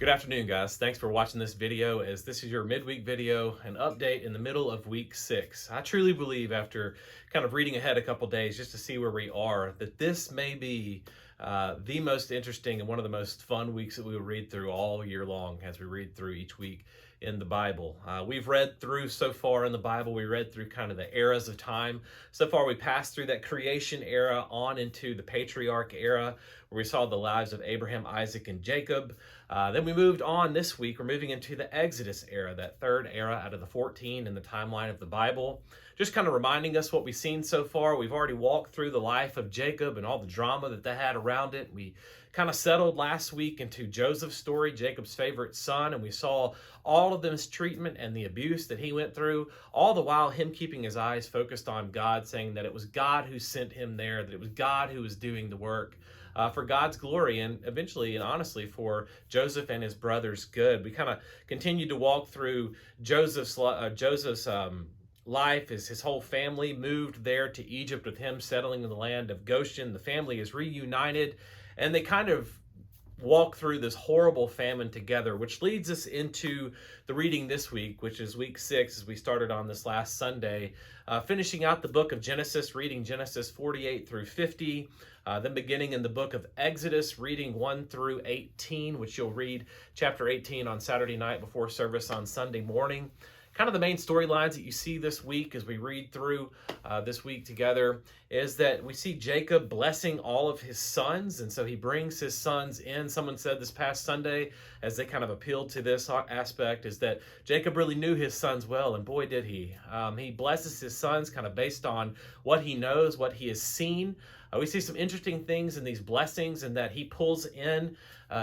Good afternoon, guys. Thanks for watching this video, as this is your midweek video, an update in the middle of week 6. I truly believe, after kind of reading ahead a couple days just to see where we are, that this may be the most interesting and one of the most fun weeks that we will read through all year long as we read through each week in the Bible. We've read through so far in the Bible, we read through kind of the eras of time. So far, we passed through that creation era on into the patriarch era, where we saw the lives of Abraham, Isaac, and Jacob. Then we moved on this week. We're moving into the Exodus era, that third era out of the 14 in the timeline of the Bible. Just kind of reminding us what we've seen so far. We've already walked through the life of Jacob and all the drama that they had around it. We kind of settled last week into Joseph's story, Jacob's favorite son, and we saw all of the mistreatment and the abuse that he went through, all the while him keeping his eyes focused on God, saying that it was God who sent him there, that it was God who was doing the work. For God's glory and eventually and honestly for Joseph and his brothers' good. We kind of continued to walk through Joseph's life as his whole family moved there to Egypt with him settling in the land of Goshen. The family is reunited and they kind of walk through this horrible famine together, which leads us into the reading this week, which is week 6, as we started on this last Sunday, finishing out the book of Genesis, reading Genesis 48 through 50, then beginning in the book of Exodus, reading 1 through 18, which you'll read chapter 18 on Saturday night before service on Sunday morning. Kind of the main storylines that you see this week as we read through this week together is that we see Jacob blessing all of his sons, and so he brings his sons in. Someone said this past Sunday, as they kind of appealed to this aspect, is that Jacob really knew his sons well, and boy did he. He blesses his sons kind of based on what he knows, what he has seen. We see some interesting things in these blessings, and that he pulls in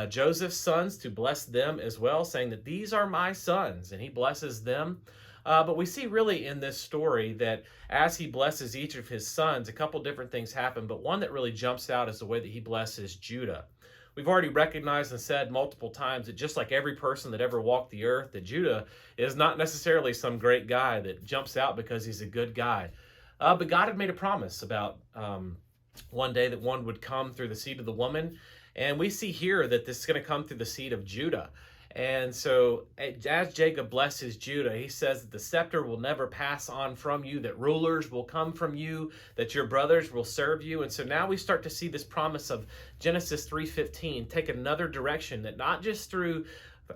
Joseph's sons to bless them as well, saying that these are my sons, and he blesses them. But we see really in this story that as he blesses each of his sons, a couple different things happen, but one that really jumps out is the way that he blesses Judah. We've already recognized and said multiple times that just like every person that ever walked the earth, that Judah is not necessarily some great guy that jumps out because he's a good guy. But God had made a promise about one day that one would come through the seed of the woman. And we see here that this is going to come through the seed of Judah. And so as Jacob blesses Judah, he says that the scepter will never pass on from you, that rulers will come from you, that your brothers will serve you. And so now we start to see this promise of Genesis 3:15 take another direction, that not just through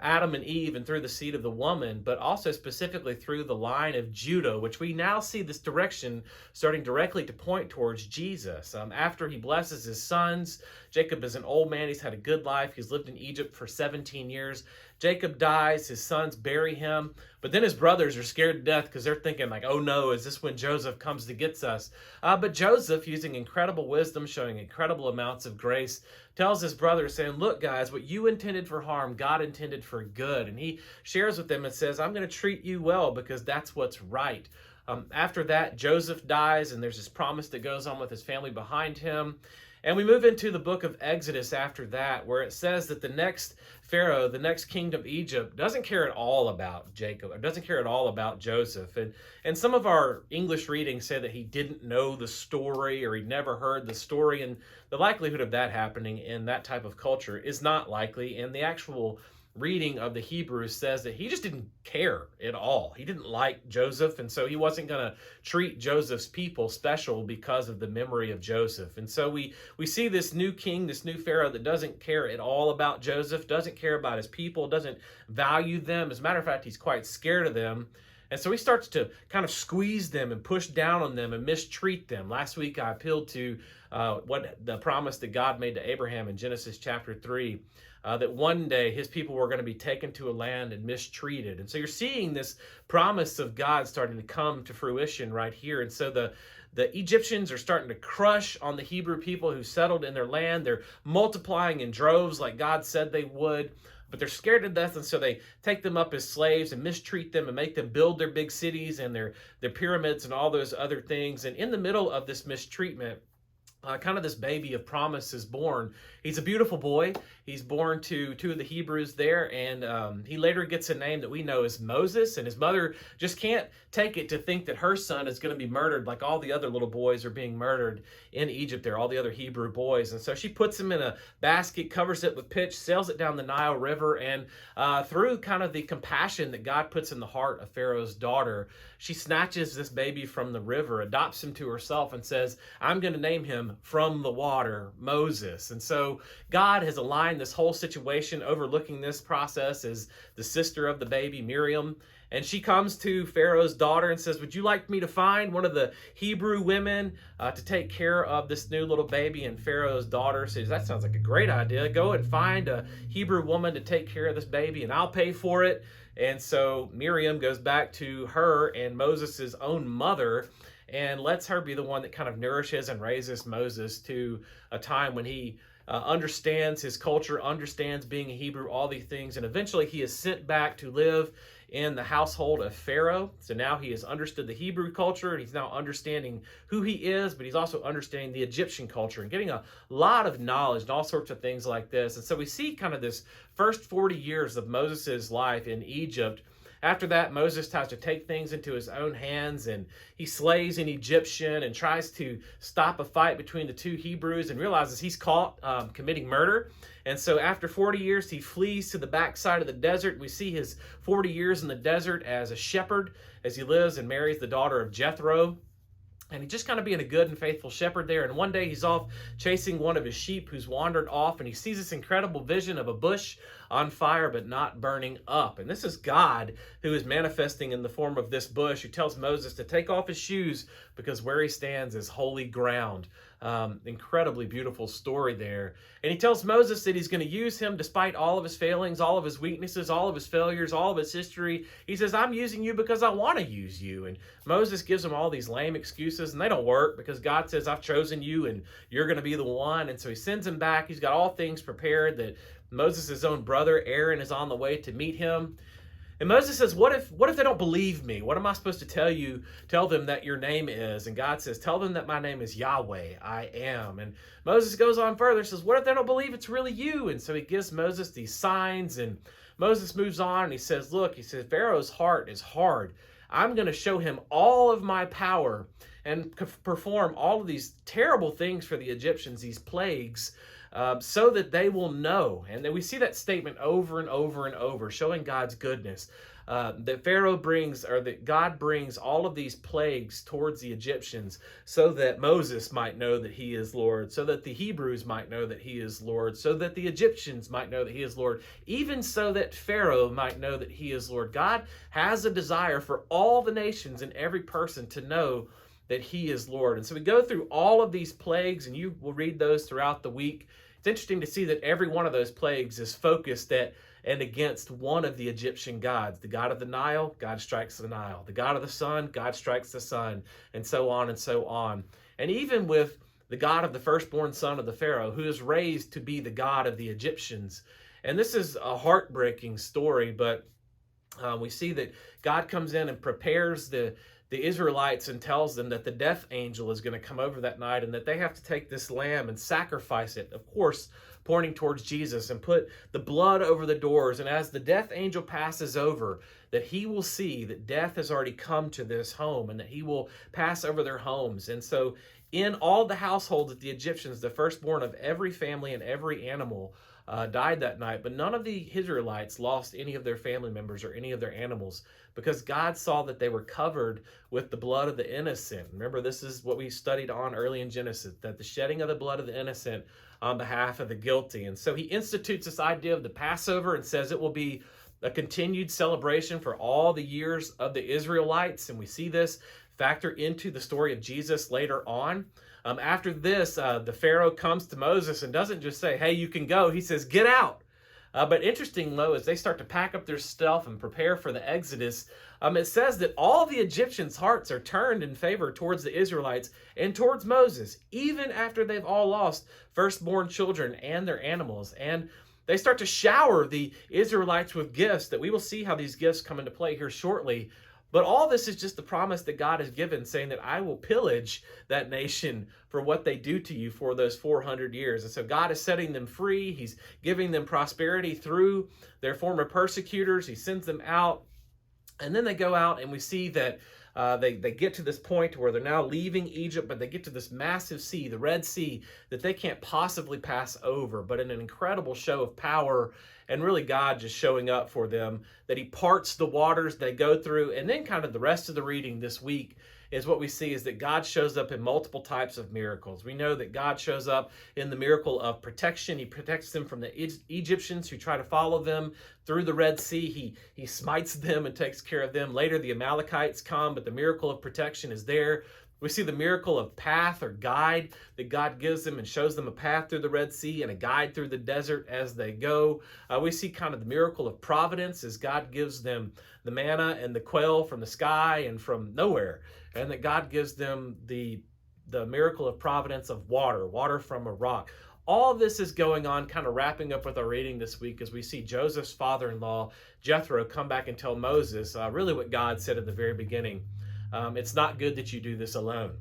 Adam and Eve and through the seed of the woman, but also specifically through the line of Judah, which we now see this direction starting directly to point towards Jesus. After he blesses his sons, Jacob is an old man. He's had a good life. He's lived in Egypt for 17 years. Jacob dies. His sons bury him. But then his brothers are scared to death because they're thinking like, oh no, is this when Joseph comes to get us? But Joseph, using incredible wisdom, showing incredible amounts of grace, tells his brothers, saying, look, guys, what you intended for harm, God intended for good. And he shares with them and says, I'm going to treat you well because that's what's right. After that, Joseph dies, and there's this promise that goes on with his family behind him. And we move into the book of Exodus after that, where it says that the next Pharaoh, the next king of Egypt, doesn't care at all about Jacob, or doesn't care at all about Joseph. And some of our English readings say that he didn't know the story, or he'd never heard the story. And the likelihood of that happening in that type of culture is not likely. And the actual reading of the Hebrews says that he just didn't care at all. He didn't like Joseph, and so he wasn't going to treat Joseph's people special because of the memory of Joseph. And so we see this new king, this new Pharaoh that doesn't care at all about Joseph, doesn't care about his people, doesn't value them. As a matter of fact, he's quite scared of them. And so he starts to kind of squeeze them and push down on them and mistreat them. Last week I appealed to what the promise that God made to Abraham in Genesis chapter 3, that one day his people were going to be taken to a land and mistreated. And so you're seeing this promise of God starting to come to fruition right here. And so the Egyptians are starting to crush on the Hebrew people who settled in their land. They're multiplying in droves like God said they would. But they're scared to death, and so they take them up as slaves and mistreat them and make them build their big cities and their pyramids and all those other things. And in the middle of this mistreatment, kind of this baby of promise is born. He's a beautiful boy. He's born to two of the Hebrews there, and he later gets a name that we know as Moses. And his mother just can't take it to think that her son is going to be murdered like all the other little boys are being murdered in Egypt there, all the other Hebrew boys. And so she puts him in a basket, covers it with pitch, sails it down the Nile River, and through kind of the compassion that God puts in the heart of Pharaoh's daughter, she snatches this baby from the river, adopts him to herself, and says, I'm going to name him from the water Moses. And so God has aligned this whole situation. Overlooking this process is the sister of the baby, Miriam. And she comes to Pharaoh's daughter and says, would you like me to find one of the Hebrew women to take care of this new little baby? And Pharaoh's daughter says, that sounds like a great idea. Go and find a Hebrew woman to take care of this baby, and I'll pay for it. And so Miriam goes back to her and Moses' own mother and lets her be the one that kind of nourishes and raises Moses to a time when he understands his culture, understands being a Hebrew, all these things. And eventually he is sent back to live in the household of Pharaoh. So now he has understood the Hebrew culture, and he's now understanding who he is, but he's also understanding the Egyptian culture and getting a lot of knowledge and all sorts of things like this. And so we see kind of this first 40 years of Moses' life in Egypt. After that, Moses has to take things into his own hands, and he slays an Egyptian and tries to stop a fight between the two Hebrews and realizes he's caught committing murder. And so after 40 years, he flees to the backside of the desert. We see his 40 years in the desert as a shepherd as he lives and marries the daughter of Jethro. And he's just kind of being a good and faithful shepherd there. And one day he's off chasing one of his sheep who's wandered off, and he sees this incredible vision of a bush on fire but not burning up. And this is God who is manifesting in the form of this bush, who tells Moses to take off his shoes because where he stands is holy ground. Incredibly beautiful story there. And he tells Moses that he's going to use him despite all of his failings, all of his weaknesses, all of his failures, all of his history. He says, I'm using you because I want to use you. And Moses gives him all these lame excuses, and they don't work because God says, I've chosen you and you're going to be the one. And so he sends him back. He's got all things prepared that Moses' own brother Aaron is on the way to meet him. And Moses says, what if they don't believe me? What am I supposed to tell them that your name is? And God says, tell them that my name is Yahweh, I am. And Moses goes on further, says, what if they don't believe it's really you? And so he gives Moses these signs, and Moses moves on and he says, look, he says, Pharaoh's heart is hard. I'm going to show him all of my power and perform all of these terrible things for the Egyptians, these plagues, so that they will know. And then we see that statement over and over and over, showing God's goodness. That God brings all of these plagues towards the Egyptians so that Moses might know that he is Lord, so that the Hebrews might know that he is Lord, so that the Egyptians might know that he is Lord, even so that Pharaoh might know that he is Lord. God has a desire for all the nations and every person to know that he is Lord. And so we go through all of these plagues, and you will read those throughout the week. It's interesting to see that every one of those plagues is focused at and against one of the Egyptian gods. The god of the Nile, God strikes the Nile. The god of the sun, God strikes the sun, and so on and so on. And even with the god of the firstborn son of the Pharaoh, who is raised to be the god of the Egyptians. And this is a heartbreaking story, but we see that God comes in and prepares the Israelites and tells them that the death angel is going to come over that night, and that they have to take this lamb and sacrifice it, of course, pointing towards Jesus, and put the blood over the doors. And as the death angel passes over, that he will see that death has already come to this home, and that he will pass over their homes. And so in all the households of the Egyptians, the firstborn of every family and every animal died that night, but none of the Israelites lost any of their family members or any of their animals, because God saw that they were covered with the blood of the innocent. Remember, this is what we studied on early in Genesis, that the shedding of the blood of the innocent on behalf of the guilty. And so he institutes this idea of the Passover and says it will be a continued celebration for all the years of the Israelites. And we see this factor into the story of Jesus later on. After this, the Pharaoh comes to Moses and doesn't just say, hey, you can go. He says, get out. But interesting, though, as they start to pack up their stuff and prepare for the Exodus, it says that all the Egyptians' hearts are turned in favor towards the Israelites and towards Moses, even after they've all lost firstborn children and their animals. And they start to shower the Israelites with gifts that we will see how these gifts come into play here shortly. But all this is just the promise that God has given, saying that I will pillage that nation for what they do to you for those 400 years. And so God is setting them free. He's giving them prosperity through their former persecutors. He sends them out. And then they go out, and we see that they get to this point where they're now leaving Egypt, but they get to this massive sea, the Red Sea, that they can't possibly pass over. But in an incredible show of power and really God just showing up for them, that he parts the waters they go through. And then kind of the rest of the reading this week is what we see is that God shows up in multiple types of miracles. We know that God shows up in the miracle of protection. He protects them from the Egyptians who try to follow them through the Red Sea. He smites them and takes care of them. Later, the Amalekites come, but the miracle of protection is there. We see the miracle of path or guide that God gives them and shows them a path through the Red Sea and a guide through the desert as they go. We see kind of the miracle of providence as God gives them the manna and the quail from the sky and from nowhere. And that God gives them the miracle of providence of water from a rock. All this is going on, kind of wrapping up with our reading this week as we see Joseph's father-in-law, Jethro, come back and tell Moses really what God said at the very beginning. It's not good that you do this alone.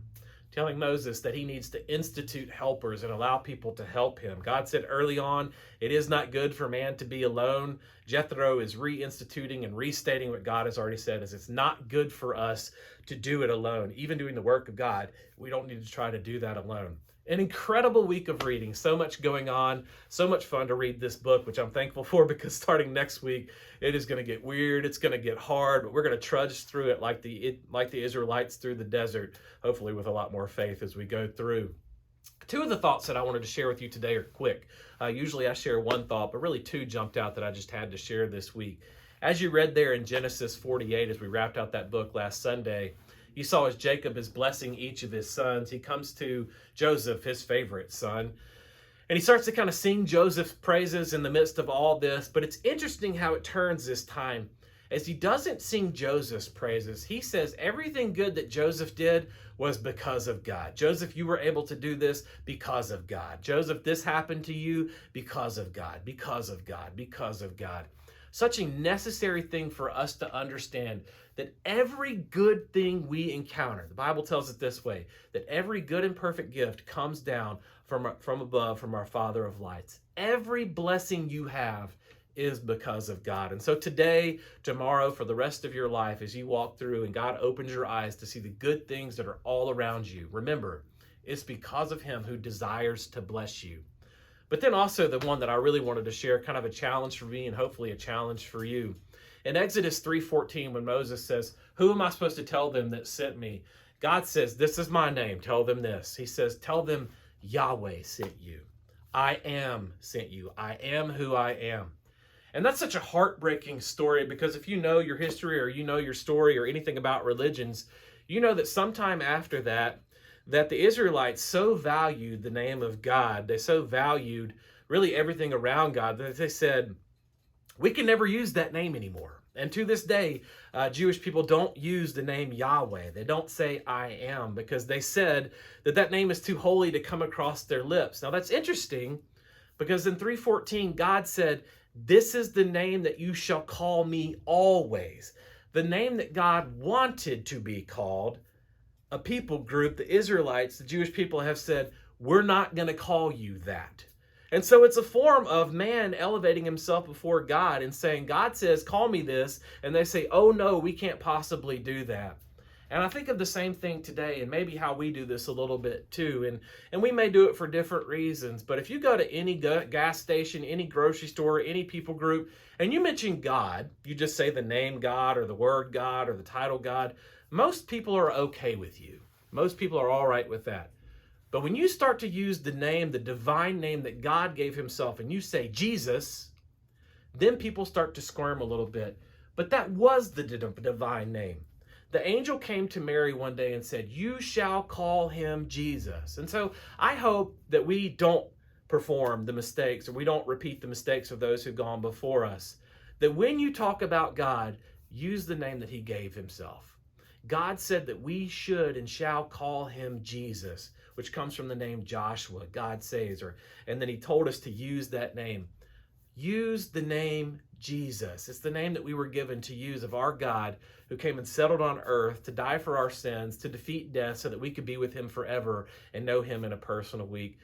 Telling Moses that he needs to institute helpers and allow people to help him. God said early on, it is not good for man to be alone. Jethro is reinstituting and restating what God has already said, is it's not good for us to do it alone. Even doing the work of God, we don't need to try to do that alone. An incredible week of reading, so much going on, so much fun to read this book, which I'm thankful for, because starting next week, it is going to get weird, it's going to get hard, but we're going to trudge through it like the Israelites through the desert, hopefully with a lot more faith as we go through. Two of the thoughts that I wanted to share with you today are quick. Usually I share one thought, but really two jumped out that I just had to share this week. As you read there in Genesis 48, as we wrapped out that book last Sunday, you saw as Jacob is blessing each of his sons, he comes to Joseph, his favorite son, and he starts to kind of sing Joseph's praises in the midst of all this. But it's interesting how it turns this time. As he doesn't sing Joseph's praises, he says everything good that Joseph did was because of God. Joseph, you were able to do this because of God. Joseph, this happened to you because of God, because of God, because of God. Such a necessary thing for us to understand that every good thing we encounter, the Bible tells it this way, that every good and perfect gift comes down from above, from our Father of lights. Every blessing you have is because of God. And so today, tomorrow, for the rest of your life, as you walk through and God opens your eyes to see the good things that are all around you, remember, it's because of him who desires to bless you. But then also the one that I really wanted to share, kind of a challenge for me and hopefully a challenge for you. In Exodus 3:14, when Moses says, who am I supposed to tell them that sent me? God says, this is my name, tell them this. He says, tell them Yahweh sent you. I am sent you. I am who I am. And that's such a heartbreaking story, because if you know your history or you know your story or anything about religions, you know that sometime after that the Israelites so valued the name of God, they so valued really everything around God, that they said, we can never use that name anymore. And to this day, Jewish people don't use the name Yahweh. They don't say I am, because they said that name is too holy to come across their lips. Now that's interesting, because in 3:14, God said, this is the name that you shall call me always. The name that God wanted to be called. A people group, the Israelites, the Jewish people, have said, we're not going to call you that. And so it's a form of man elevating himself before God and saying, God says, call me this. And they say, oh no, we can't possibly do that. And I think of the same thing today, and maybe how we do this a little bit too. And we may do it for different reasons. But if you go to any gas station, any grocery store, any people group, and you mention God, you just say the name God or the word God or the title God, most people are okay with you. Most people are all right with that. But when you start to use the name, the divine name that God gave himself, and you say Jesus, then people start to squirm a little bit. But that was the divine name. The angel came to Mary one day and said, you shall call him Jesus. And so I hope that we don't perform the mistakes, or we don't repeat the mistakes of those who've gone before us. That when you talk about God, use the name that he gave himself. God said that we should and shall call him Jesus, which comes from the name Joshua, God saves, and then he told us to use that name. use the name Jesus. It's the name that we were given to use of our God who came and settled on earth to die for our sins, to defeat death so that we could be with him forever and know him in a personal way.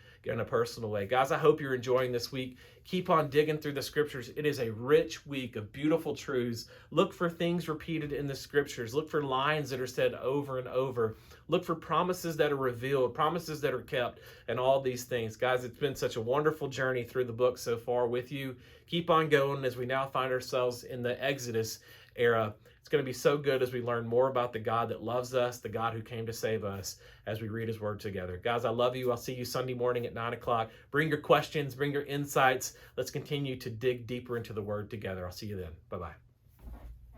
Guys, I hope you're enjoying this week. Keep on digging through the scriptures. It is a rich week of beautiful truths. Look for things repeated in the scriptures. Look for lines that are said over and over. Look for promises that are revealed, promises that are kept, and all these things. Guys, it's been such a wonderful journey through the book so far with you. Keep on going as we now find ourselves in the Exodus era. It's going to be so good as we learn more about the God that loves us, the God who came to save us, as we read his word together. Guys, I love you. I'll see you Sunday morning at 9 o'clock. Bring your questions, bring your insights. Let's continue to dig deeper into the word together. I'll see you then. Bye-bye.